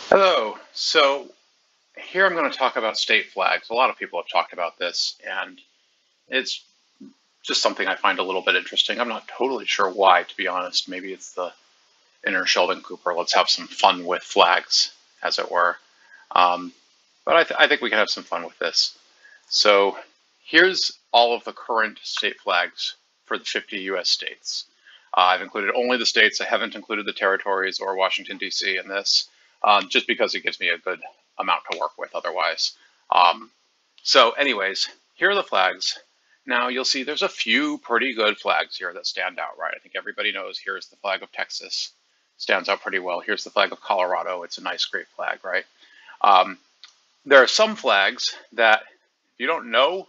Hello. So here I'm going to talk about state flags. A lot of people have talked about this, and it's just something I find a little bit interesting. I'm not totally sure why, to be honest. Maybe it's the inner Sheldon Cooper. Let's have some fun with flags, as it were. Um, but I think we can have some fun with this. So here's all of the current state flags for the 50 U.S. states. I've included only the states. I haven't included the territories or Washington, D.C. in this, just because it gives me a good amount to work with otherwise. So anyways, here are the flags. Now you'll see there's a few pretty good flags here that stand out, right? I think everybody knows here's the flag of Texas. Stands out pretty well. Here's the flag of Colorado. It's a nice, great flag, right? There are some flags that if you don't know,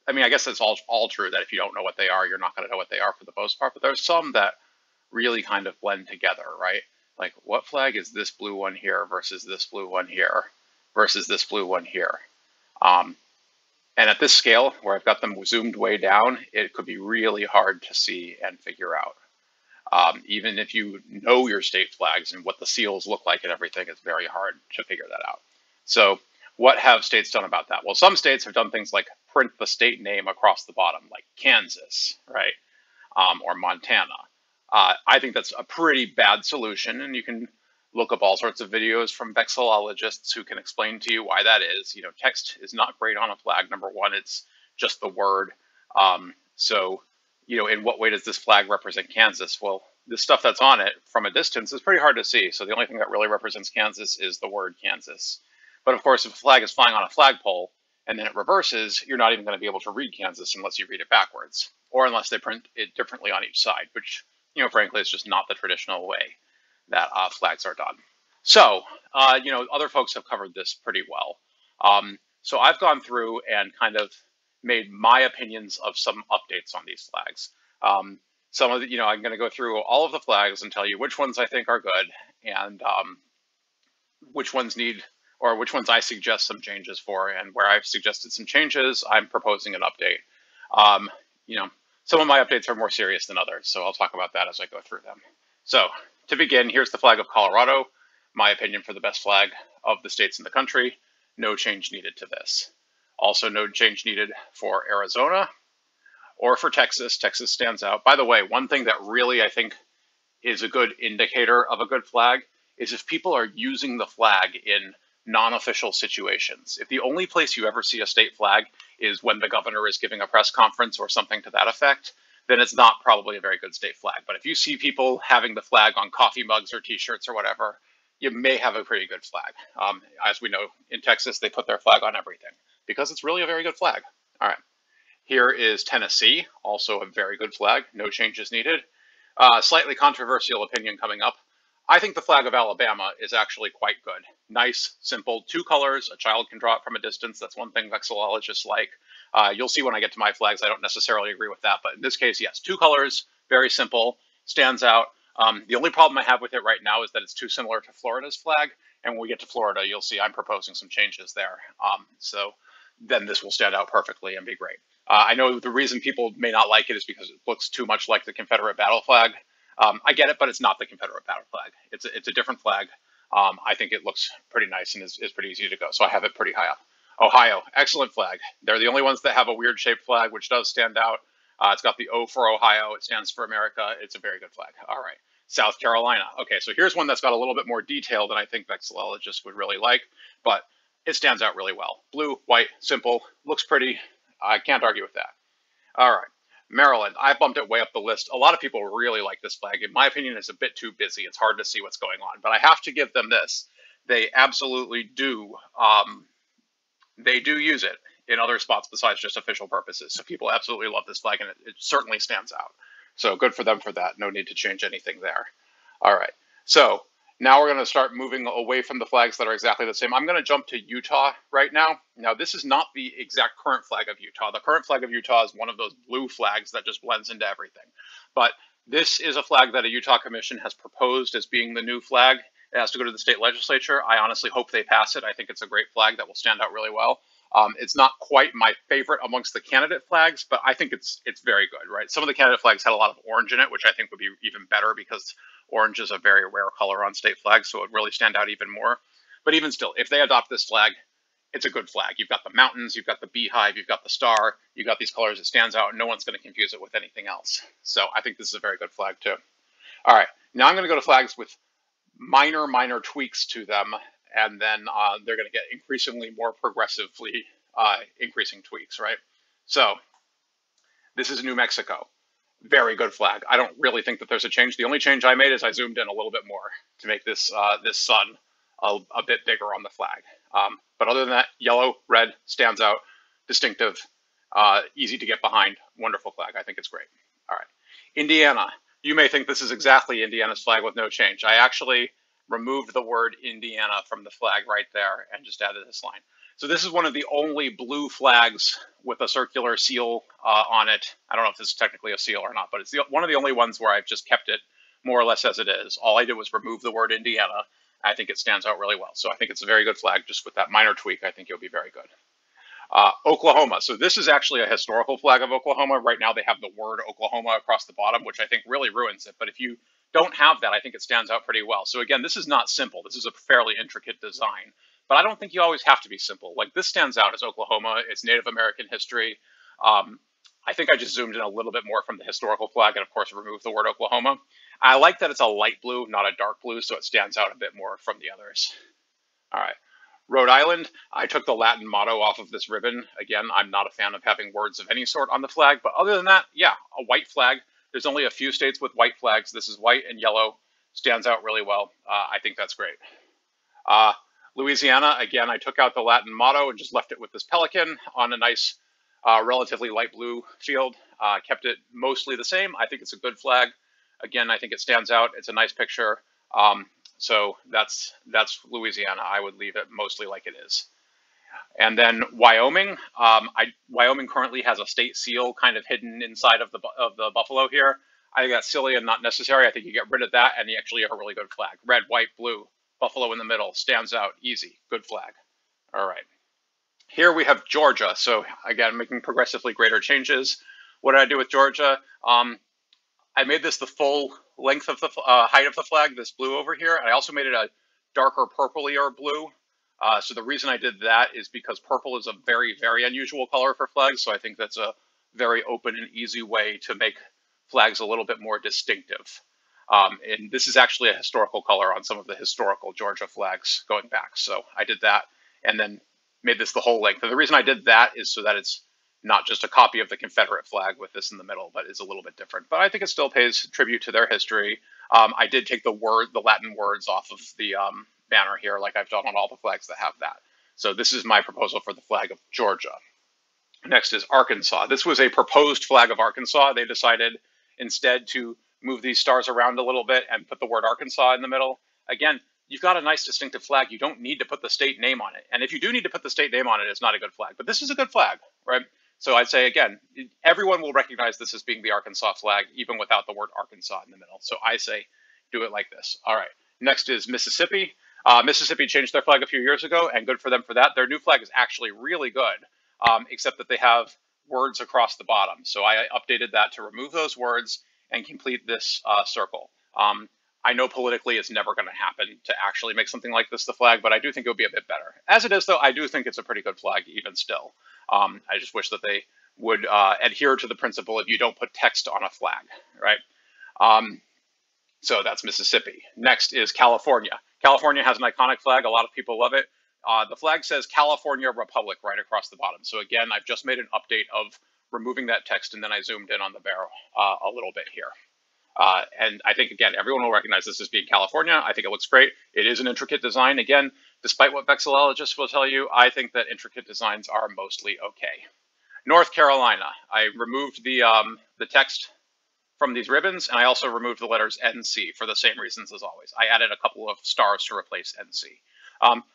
I mean, I guess it's all true that if you don't know what they are, you're not going to know what they are for the most part, but there's some that really kind of blend together, right? Like, what flag is this blue one here versus this blue one here versus this blue one here? And at this scale, where I've got them zoomed way down, it could be really hard to see and figure out. Even if you know your state flags and what the seals look like and everything, it's very hard to figure that out. So what have states done about that? Well, some states have done things like print the state name across the bottom, like Kansas, right? Or Montana. I think that's a pretty bad solution, and you can look up all sorts of videos from vexillologists who can explain to you why that is. You know, text is not great on a flag. Number one, it's just the word. So, you know, in what way does this flag represent Kansas? Well, the stuff that's on it from a distance is pretty hard to see. So the only thing that really represents Kansas is the word Kansas. But of course, if a flag is flying on a flagpole and then it reverses, you're not even going to be able to read Kansas unless you read it backwards, or unless they print it differently on each side, which, you know, frankly, is just not the traditional way that flags are done. So, you know, other folks have covered this pretty well. So I've gone through and kind of made my opinions of some updates on these flags. Some of the, you know, I'm going to go through all of the flags and tell you which ones I think are good and which ones need, or which ones I suggest some changes for, and where I've suggested some changes, I'm proposing an update. You know, some of my updates are more serious than others, so I'll talk about that as I go through them. So to begin, here's the flag of Colorado. My opinion for the best flag of the states in the country. No change needed to this. Also, no change needed for Arizona or for Texas. Texas stands out. By the way, one thing that really I think is a good indicator of a good flag is if people are using the flag in non-official situations. If the only place you ever see a state flag is when the governor is giving a press conference or something to that effect, then it's not probably a very good state flag. But if you see people having the flag on coffee mugs or t-shirts or whatever, you may have a pretty good flag. As we know, in Texas, they put their flag on everything because it's really a very good flag. All right. Here is Tennessee, also a very good flag. No changes needed. Slightly controversial opinion coming up. I think the flag of Alabama is actually quite good. Nice, simple, two colors. A child can draw it from a distance. That's one thing vexillologists like. You'll see when I get to my flags, I don't necessarily agree with that. But in this case, yes, two colors, very simple, stands out. The only problem I have with it right now is that it's too similar to Florida's flag. And when we get to Florida, you'll see I'm proposing some changes there. So then this will stand out perfectly and be great. I know the reason people may not like it is because it looks too much like the Confederate battle flag. I get it, but it's not the Confederate battle flag. It's a different flag. I think it looks pretty nice and is pretty easy to go, so I have it pretty high up. Ohio, excellent flag. They're the only ones that have a weird shaped flag, which does stand out. It's got the O for Ohio. It stands for America. It's a very good flag. All right. South Carolina. Okay, so here's one that's got a little bit more detail than I think vexillologists would really like, but it stands out really well. Blue, white, simple, looks pretty. I can't argue with that. All right. Maryland, I bumped it way up the list. A lot of people really like this flag. In my opinion, it's a bit too busy. It's hard to see what's going on, but I have to give them this. They absolutely do. They do use it in other spots besides just official purposes. So people absolutely love this flag, and it certainly stands out. So good for them for that. No need to change anything there. All right. So now we're going to start moving away from the flags that are exactly the same. I'm going to jump to Utah right now. Now, this is not the exact current flag of Utah. The current flag of Utah is one of those blue flags that just blends into everything. But this is a flag that a Utah commission has proposed as being the new flag. It has to go to the state legislature. I honestly hope they pass it. I think it's a great flag that will stand out really well. It's not quite my favorite amongst the candidate flags, but I think it's very good, right? Some of the candidate flags had a lot of orange in it, which I think would be even better because orange is a very rare color on state flags, so it would really stand out even more. But even still, if they adopt this flag, it's a good flag. You've got the mountains, you've got the beehive, you've got the star, you've got these colors. It stands out, and no one's going to confuse it with anything else. So I think this is a very good flag too. All right, now I'm going to go to flags with minor tweaks to them, and then they're going to get increasingly more progressively increasing tweaks, right? So this is New Mexico. Very good flag. I don't really think that there's a change. The only change I made is I zoomed in a little bit more to make this this sun a bit bigger on the flag. But other than that, yellow, red stands out, distinctive, easy to get behind. Wonderful flag. I think it's great. All right, Indiana. You may think this is exactly Indiana's flag with no change. I actually removed the word Indiana from the flag right there and just added this line. So this is one of the only blue flags with a circular seal on it. I don't know if this is technically a seal or not, but it's one of the only ones where I've just kept it more or less as it is. All I did was remove the word Indiana. I think it stands out really well. So I think it's a very good flag. Just with that minor tweak, I think it'll be very good. Oklahoma. So this is actually a historical flag of Oklahoma. Right now they have the word Oklahoma across the bottom, which I think really ruins it. But if you don't have that, I think it stands out pretty well. So again, this is not simple. This is a fairly intricate design. But I don't think you always have to be simple. Like this stands out as Oklahoma. It's Native American history. I think I just zoomed in a little bit more from the historical flag and, of course, removed the word Oklahoma. I like that it's a light blue, not a dark blue, so it stands out a bit more from the others. All right. Rhode Island, I took the Latin motto off of this ribbon. Again, I'm not a fan of having words of any sort on the flag, but other than that, yeah, a white flag. There's only a few states with white flags. This is white and yellow. Stands out really well. I think that's great. Louisiana, again, I took out the Latin motto and just left it with this pelican on a nice, relatively light blue field. Kept it mostly the same. I think it's a good flag. Again, I think it stands out. It's a nice picture. So that's Louisiana. I would leave it mostly like it is. And then Wyoming. Wyoming currently has a state seal kind of hidden inside of the buffalo here. I think that's silly and not necessary. I think you get rid of that and you actually have a really good flag. Red, white, blue, buffalo in the middle. Stands out. Easy. Good flag. All right. Here we have Georgia. So again, making progressively greater changes. What did I do with Georgia? I made this the full length of the height of the flag, this blue over here. And I also made it a darker purplier blue. So the reason I did that is because purple is a very, very unusual color for flags. So I think that's a very open and easy way to make flags a little bit more distinctive. And this is actually a historical color on some of the historical Georgia flags going back. So I did that and then made this the whole length. And the reason I did that is so that it's not just a copy of the Confederate flag with this in the middle, but is a little bit different. But I think it still pays tribute to their history. I did take the Latin words off of the banner here, like I've done on all the flags that have that. So this is my proposal for the flag of Georgia. Next is Arkansas. This was a proposed flag of Arkansas. They decided instead to move these stars around a little bit and put the word Arkansas in the middle. Again, you've got a nice distinctive flag. You don't need to put the state name on it. And if you do need to put the state name on it, it's not a good flag. But this is a good flag, right? So I'd say, again, everyone will recognize this as being the Arkansas flag, even without the word Arkansas in the middle. So I say do it like this. All right. Next is Mississippi. Mississippi changed their flag a few years ago, and good for them for that. Their new flag is actually really good, except that they have words across the bottom. So I updated that to remove those words and complete this circle. I know politically it's never going to happen to actually make something like this the flag, but I do think it would be a bit better. As it is, though, I do think it's a pretty good flag even still. I just wish that they would adhere to the principle of you don't put text on a flag, right? So that's Mississippi. Next is California. California has an iconic flag. A lot of people love it. The flag says California Republic right across the bottom. So again, I've just made an update of removing that text, and then I zoomed in on the barrel a little bit here. And I think, again, everyone will recognize this as being California. I think it looks great. It is an intricate design. Again, despite what vexillologists will tell you, I think that intricate designs are mostly okay. North Carolina, I removed the text from these ribbons, and I also removed the letters NC for the same reasons as always. I added a couple of stars to replace NC.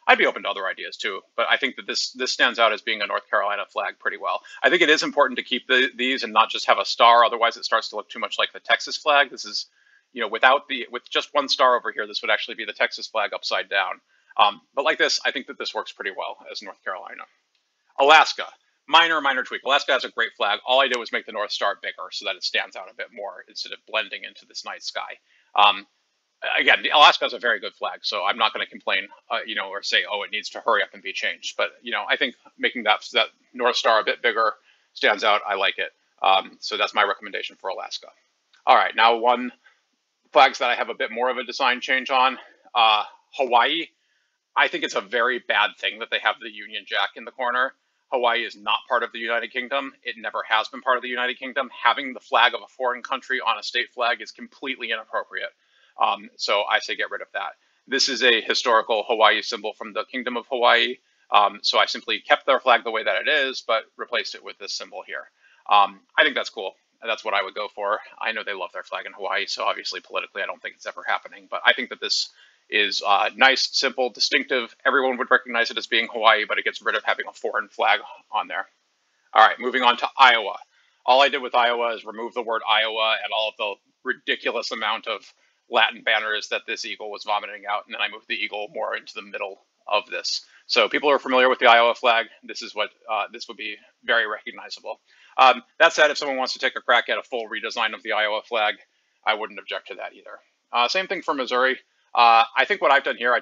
I'd be open to other ideas too, but I think that this stands out as being a North Carolina flag pretty well. I think it is important to keep these and not just have a star, otherwise it starts to look too much like the Texas flag. This is, you know, with just one star over here, this would actually be the Texas flag upside down. But like this, I think that this works pretty well as North Carolina. Alaska, minor tweak. Alaska has a great flag. All I did was make the North Star bigger so that it stands out a bit more instead of blending into this night sky. Um, Again, Alaska has a very good flag, so I'm not going to complain, or say, oh, it needs to hurry up and be changed. But I think making that North Star a bit bigger stands out. I like it. So that's my recommendation for Alaska. All right, now one flags that I have a bit more of a design change on. Hawaii. I think it's a very bad thing that they have the Union Jack in the corner. Hawaii is not part of the United Kingdom. It never has been part of the United Kingdom. Having the flag of a foreign country on a state flag is completely inappropriate. So I say get rid of that. This is a historical Hawaii symbol from the Kingdom of Hawaii. So I simply kept their flag the way that it is, but replaced it with this symbol here. I think that's cool. That's what I would go for. I know they love their flag in Hawaii, so obviously politically I don't think it's ever happening. But I think that this is nice, simple, distinctive. Everyone would recognize it as being Hawaii, but it gets rid of having a foreign flag on there. All right, moving on to Iowa. All I did with Iowa is remove the word Iowa and all of the ridiculous amount of Latin banners that this eagle was vomiting out, and then I moved the eagle more into the middle of this. So people are familiar with the Iowa flag. This is what this would be very recognizable. That said, if someone wants to take a crack at a full redesign of the Iowa flag, I wouldn't object to that either. Same thing for Missouri. I think what I've done here,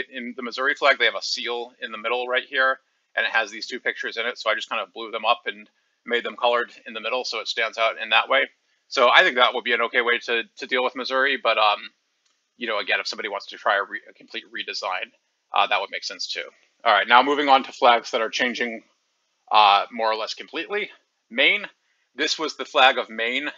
in the Missouri flag, they have a seal in the middle right here, and it has these two pictures in it. So I just kind of blew them up and made them colored in the middle so it stands out in that way. So I think that would be an okay way to deal with Missouri. But, again, if somebody wants to try a complete redesign, that would make sense too. All right, now moving on to flags that are changing more or less completely. Maine. This was the flag of Maine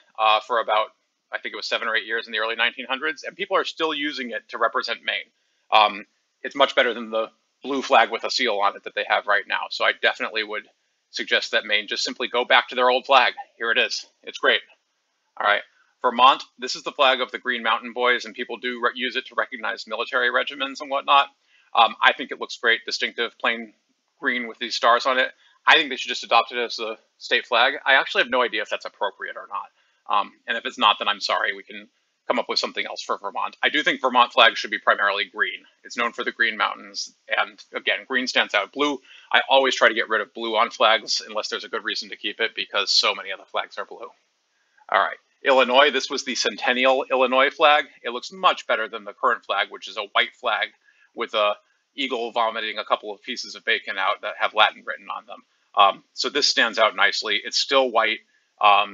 for about, I think it was 7 or 8 years in the early 1900s, and people are still using it to represent Maine. It's much better than the blue flag with a seal on it that they have right now. So I definitely would suggest that Maine just simply go back to their old flag. Here it is. It's great. All right. Vermont, this is the flag of the Green Mountain Boys, and people do use it to recognize military regiments and whatnot. I think it looks great, distinctive, plain green with these stars on it. I think they should just adopt it as a state flag. I actually have no idea if that's appropriate or not. And if it's not, then I'm sorry. We can come up with something else for Vermont. I do think Vermont flag should be primarily green. It's known for the Green Mountains. And again, green stands out. Blue, I always try to get rid of blue on flags unless there's a good reason to keep it because so many of the flags are blue. All right. Illinois, this was the Centennial Illinois flag. It looks much better than the current flag, which is a white flag with a eagle vomiting a couple of pieces of bacon out that have Latin written on them. So this stands out nicely. It's still white.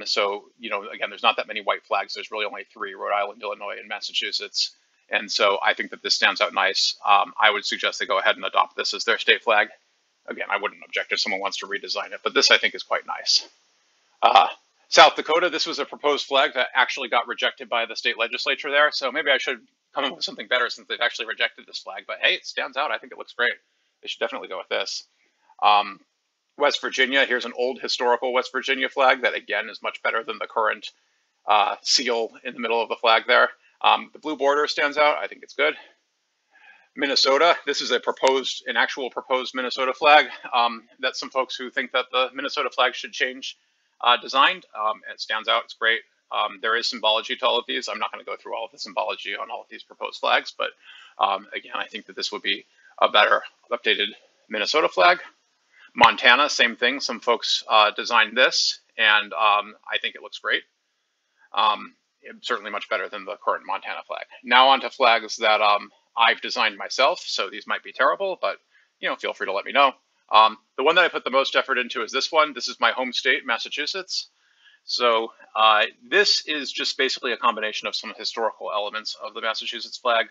So, again, there's not that many white flags. There's really only 3, Rhode Island, Illinois, and Massachusetts. And so I think that this stands out nice. I would suggest they go ahead and adopt this as their state flag. Again, I wouldn't object if someone wants to redesign it, but this I think is quite nice. South Dakota, this was a proposed flag that actually got rejected by the state legislature there. So maybe I should come up with something better since they've actually rejected this flag. But hey, it stands out. I think it looks great. They should definitely go with this. West Virginia, here's an old historical West Virginia flag that, again, is much better than the current seal in the middle of the flag there. The blue border stands out. I think it's good. Minnesota, this is an actual proposed Minnesota flag that some folks who think that the Minnesota flag should change designed. It stands out. It's great. There is symbology to all of these. I'm not going to go through all of the symbology on all of these proposed flags, but again, I think that this would be a better updated Minnesota flag. Montana, same thing. Some folks designed this, and I think it looks great. Certainly much better than the current Montana flag. Now on to flags that I've designed myself, so these might be terrible, but feel free to let me know. The one that I put the most effort into is this one. This is my home state, Massachusetts. So this is just basically a combination of some historical elements of the Massachusetts flag.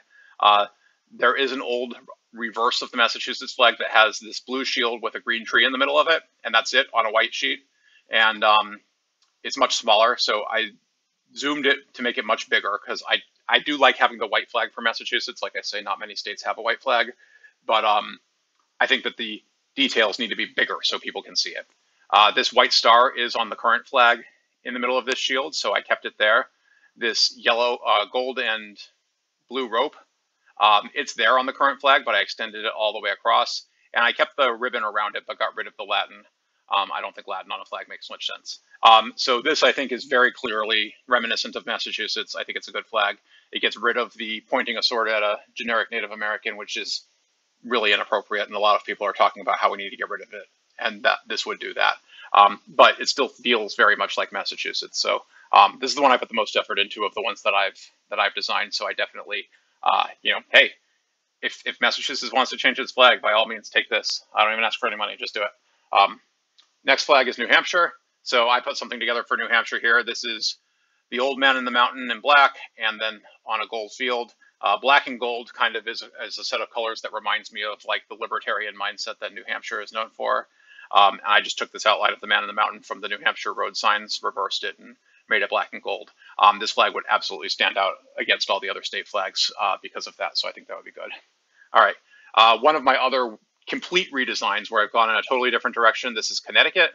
There is an old reverse of the Massachusetts flag that has this blue shield with a green tree in the middle of it, and that's it on a white sheet. And it's much smaller, so I zoomed it to make it much bigger because I do like having the white flag for Massachusetts. Like I say, not many states have a white flag, but I think that the details need to be bigger so people can see it. This white star is on the current flag in the middle of this shield, so I kept it there. This yellow, gold and blue rope, it's there on the current flag, but I extended it all the way across, and I kept the ribbon around it, but got rid of the Latin. I don't think Latin on a flag makes much sense. So this, I think, is very clearly reminiscent of Massachusetts. I think it's a good flag. It gets rid of the pointing a sword at a generic Native American, which is really inappropriate, and a lot of people are talking about how we need to get rid of it. and that this would do that. But it still feels very much like Massachusetts. So this is the one I put the most effort into of the ones that I've designed. So I definitely, hey, if Massachusetts wants to change its flag, by all means, take this. I don't even ask for any money, just do it. Next flag is New Hampshire. So I put something together for New Hampshire here. This is the old man in the mountain in black, and then on a gold field. Black and gold kind of is a set of colors that reminds me of like the libertarian mindset that New Hampshire is known for. And I just took this outline of the man in the mountain from the New Hampshire road signs, reversed it, and made it black and gold. This flag would absolutely stand out against all the other state flags because of that, so I think that would be good. All right, one of my other complete redesigns where I've gone in a totally different direction. This is Connecticut.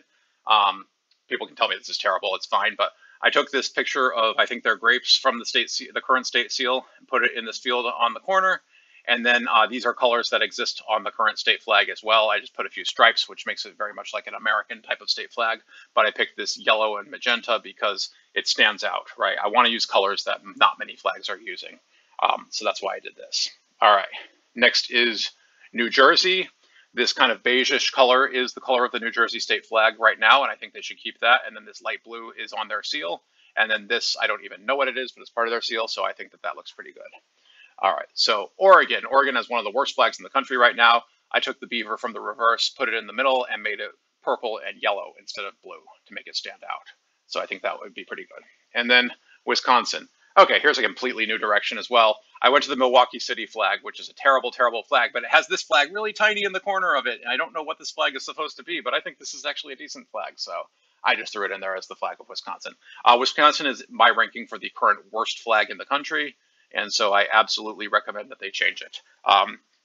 People can tell me this is terrible. It's fine, but I took this picture of, I think they're grapes from the current state seal, and put it in this field on the corner. And then these are colors that exist on the current state flag as well. I just put a few stripes, which makes it very much like an American type of state flag. But I picked this yellow and magenta because it stands out, right? I want to use colors that not many flags are using. So that's why I did this. All right. Next is New Jersey. This kind of beigeish color is the color of the New Jersey state flag right now, and I think they should keep that. And then this light blue is on their seal. And then this, I don't even know what it is, but it's part of their seal, so I think that looks pretty good. All right, so Oregon. Oregon has one of the worst flags in the country right now. I took the beaver from the reverse, put it in the middle, and made it purple and yellow instead of blue to make it stand out. So I think that would be pretty good. And then Wisconsin. Okay, here's a completely new direction as well. I went to the Milwaukee City flag, which is a terrible, terrible flag, but it has this flag really tiny in the corner of it. And I don't know what this flag is supposed to be, but I think this is actually a decent flag. So I just threw it in there as the flag of Wisconsin. Wisconsin is my ranking for the current worst flag in the country. And so I absolutely recommend that they change it.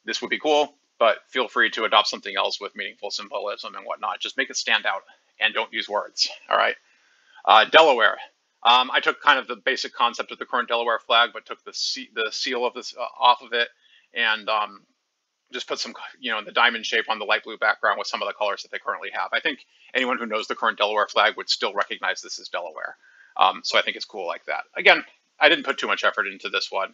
This would be cool, but feel free to adopt something else with meaningful symbolism and whatnot. Just make it stand out and don't use words. All right. Delaware. I took kind of the basic concept of the current Delaware flag, but took the seal of this off of it and just put some, the diamond shape on the light blue background with some of the colors that they currently have. I think anyone who knows the current Delaware flag would still recognize this as Delaware. So I think it's cool like that. Again, I didn't put too much effort into this one,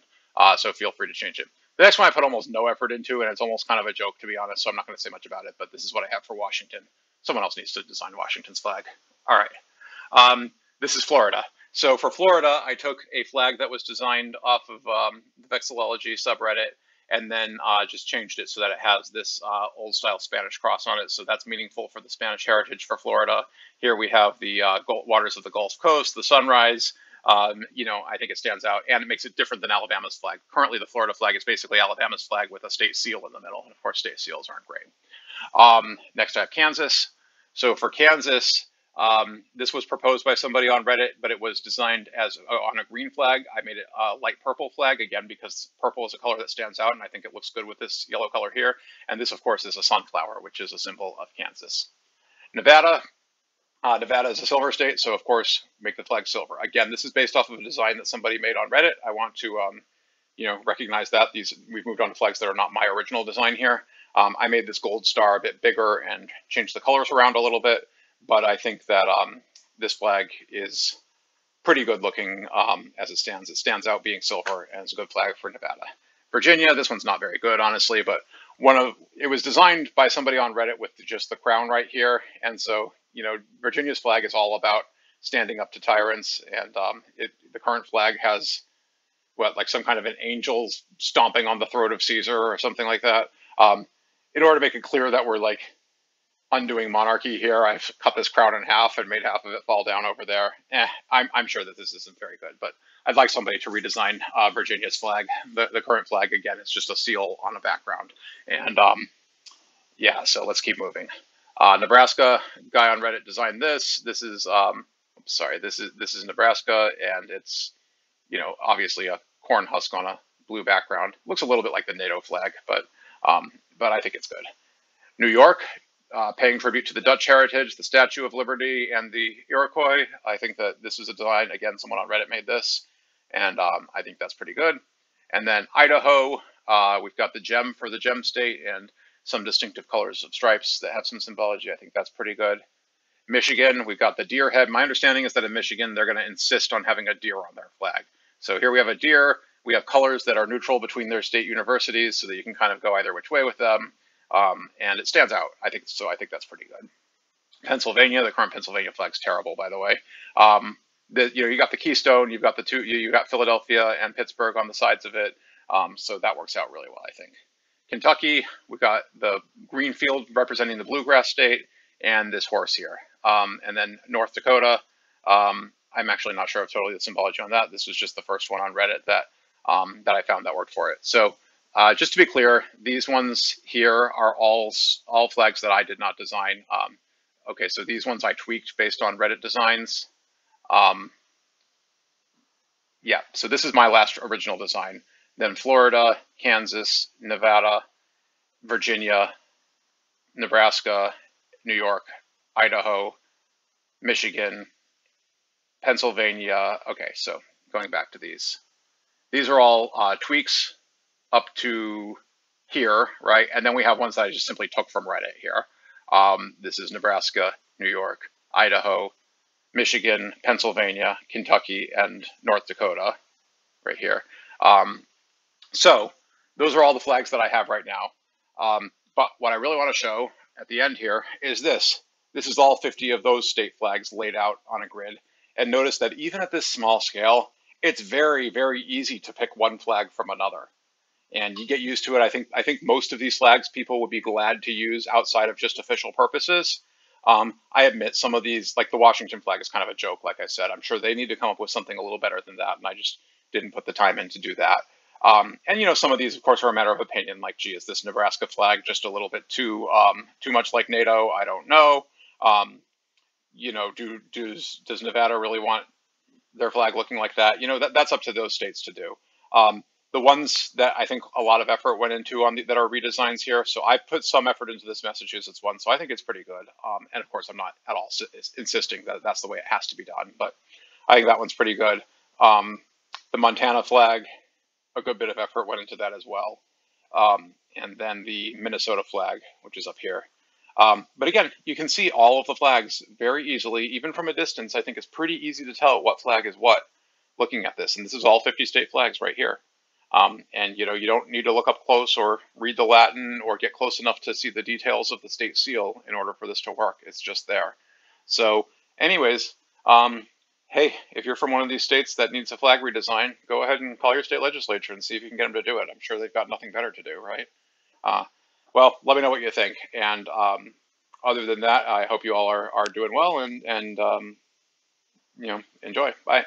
so feel free to change it. The next one I put almost no effort into, and it's almost kind of a joke, to be honest, so I'm not going to say much about it, but this is what I have for Washington. Someone else needs to design Washington's flag. All right. This is Florida. So for Florida, I took a flag that was designed off of the Vexillology subreddit, and then just changed it so that it has this old-style Spanish cross on it. So that's meaningful for the Spanish heritage for Florida. Here we have the waters of the Gulf Coast, the sunrise. I think it stands out, and it makes it different than Alabama's flag. Currently, the Florida flag is basically Alabama's flag with a state seal in the middle, and of course, state seals aren't great. Next, I have Kansas. So for Kansas, this was proposed by somebody on Reddit, but it was designed as on a green flag. I made it a light purple flag, again, because purple is a color that stands out, and I think it looks good with this yellow color here. And this, of course, is a sunflower, which is a symbol of Kansas. Nevada. Nevada is a silver state, so of course, make the flag silver. Again, this is based off of a design that somebody made on Reddit. I want to, recognize that. We've moved on to flags that are not my original design here. I made this gold star a bit bigger and changed the colors around a little bit, but I think that this flag is pretty good looking as it stands. It stands out being silver, and it's a good flag for Nevada. Virginia, this one's not very good, honestly, but it was designed by somebody on Reddit with just the crown right here, and so Virginia's flag is all about standing up to tyrants, and the current flag has some kind of an angel stomping on the throat of Caesar or something like that. In order to make it clear that we're undoing monarchy here, I've cut this crown in half and made half of it fall down over there. I'm sure that this isn't very good, but I'd like somebody to redesign Virginia's flag. The current flag, again, is just a seal on a background. And so let's keep moving. Nebraska, guy on Reddit designed this. This is this is Nebraska, and it's obviously a corn husk on a blue background. Looks a little bit like the NATO flag, but I think it's good. New York, paying tribute to the Dutch heritage, the Statue of Liberty, and the Iroquois. I think that this is a design. Again, someone on Reddit made this, and I think that's pretty good. And then Idaho, we've got the gem for the gem state and some distinctive colors of stripes that have some symbology. I think that's pretty good. Michigan, we've got the deer head. My understanding is that in Michigan, they're going to insist on having a deer on their flag. So here we have a deer. We have colors that are neutral between their state universities so that you can kind of go either which way with them. And it stands out. I think that's pretty good. Pennsylvania, the current Pennsylvania flag's terrible, by the way. Um, you got the Keystone, you've got the two, you got Philadelphia and Pittsburgh on the sides of it. So that works out really well, I think. Kentucky, we've got the green field representing the bluegrass state and this horse here. And then North Dakota, I'm actually not sure of totally the symbology on that. This was just the first one on Reddit that I found that worked for it. So just to be clear, these ones here are all flags that I did not design. Okay, so these ones I tweaked based on Reddit designs. Yeah, so this is my last original design. Then Florida, Kansas, Nevada, Virginia, Nebraska, New York, Idaho, Michigan, Pennsylvania. Okay, so going back to these. These are all tweaks up to here, right? And then we have ones that I just simply took from Reddit here. This is Nebraska, New York, Idaho, Michigan, Pennsylvania, Kentucky, and North Dakota right here. So those are all the flags that I have right now. But what I really want to show at the end here is this. This is all 50 of those state flags laid out on a grid. And notice that even at this small scale, it's very, very easy to pick one flag from another. And you get used to it. I think most of these flags people would be glad to use outside of just official purposes. I admit some of these, like the Washington flag, is kind of a joke. Like I said, I'm sure they need to come up with something a little better than that, and I just didn't put the time in to do that. And some of these, of course, are a matter of opinion. Like, gee, is this Nebraska flag just a little bit too much like NATO? I don't know. Does Nevada really want their flag looking like that? That's up to those states to do. The ones that I think a lot of effort went into that are redesigns here. So I put some effort into this Massachusetts one, so I think it's pretty good. And of course, I'm not at all insisting that that's the way it has to be done, but I think that one's pretty good. The Montana flag, a good bit of effort went into that as well. And then the Minnesota flag, which is up here. But again, you can see all of the flags very easily, even from a distance. I think it's pretty easy to tell what flag is what looking at this. And this is all 50 state flags right here. And you don't need to look up close or read the Latin or get close enough to see the details of the state seal in order for this to work. It's just there. So anyways, hey, if you're from one of these states that needs a flag redesign, go ahead and call your state legislature and see if you can get them to do it. I'm sure they've got nothing better to do, right? Well, let me know what you think. And other than that, I hope you all are doing well and enjoy. Bye.